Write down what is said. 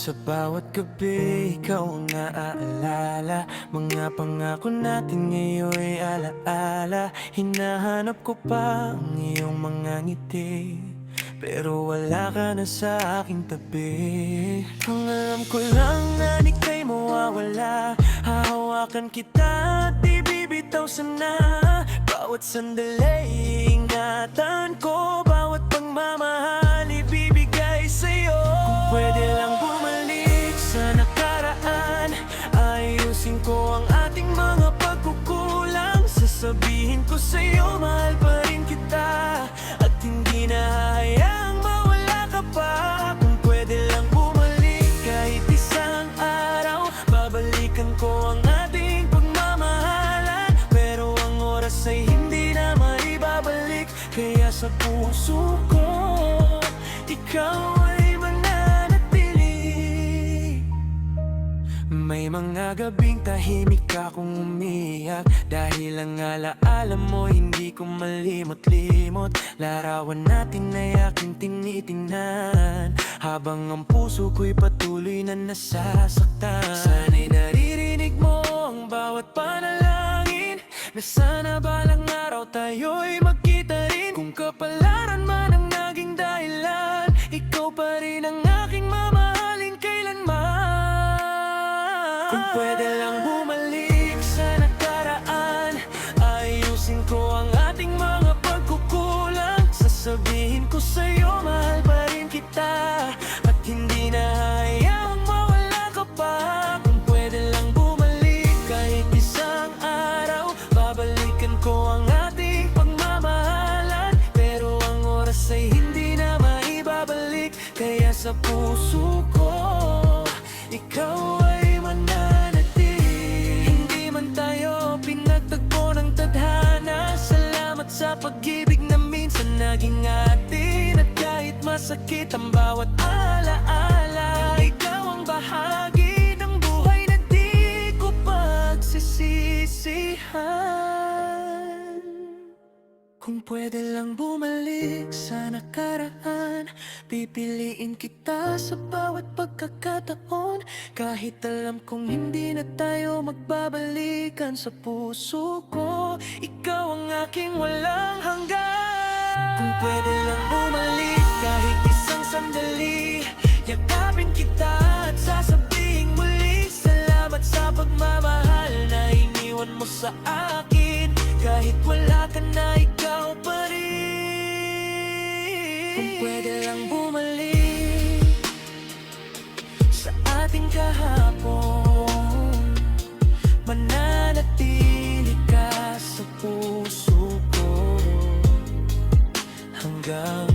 Sa bawat gabi, ikaw ang naaalala. Mga pangako natin ngayon'y alaala. Hinahanap ko pa ang iyong mga ngiti, pero wala ka na sa aking tabi. Ang alam ko lang na di ka'y mawawala. Hahawakan kita at di bibitaw sana. Bawat sandali, ingatan ko. Bawat pagmamahal, ibibigay sa'yo. Kung pwede lang bumalik sa nakaraan, ayusin ko ang ating mga pagkukulang. Sasabihin ko sa'yo, mahal pa rin kita, at hindi na hahayaang mawala ka pa. Kung pwede lang bumalik kahit isang araw, babalikan ko ang ating pagmamahalan. Pero ang oras ay hindi na maibabalik, kaya sa puso ko, ikaw ay mananatili. May mga gabing tahimik akong umiyak, dahil ang alaala mo hindi ko malimot-limot. Larawan natin ay aking tinitingnan, habang ang puso ko'y patuloy na nasasaktan. Sana'y naririnig mo ang bawat panalangin, na sana balang araw tayo'y magkita rin. Kung kapalaran man ang naging dahilan, ikaw pa rin ang aking mamahalin kailanman. Kung pwede lang bumalik sa nakaraan, ayusin ko ang ating mga pagkukulang. Sasabihin ko sa'yo, mahal pa rin kita, at hindi na hahayaang mawala ka pa. Kung pwede lang bumalik kahit isang araw, babalikan ko ang ating pagmamahalan. Pero ang oras ay hindi na maibabalik, kaya sa puso ko, ikaw ay mananatili. Hindi man tayo pinagtagpo ng tadhana, salamat sa pag-ibig na minsan naging atin. At kahit masakit ang bawat alaala, ikaw ang bahagi ng buhay na di ko pagsisisihan. Kung pwede lang bumalik sa nakaraan, pipiliin kita sa bawat pagkakataon. Kahit alam kong hindi na tayo magbabalikan, sa puso ko, ikaw ang aking walang hanggan. Kung pwede lang bumalik kahit isang sandali, yakapin kita at sasabihin muli, salamat sa pagmamahal na iniwan mo sa akin. Kahit wala ka na, ikaw pa rin. Kung pwede lang bumalik sa ating kahapon, mananatili ka sa puso ko hanggang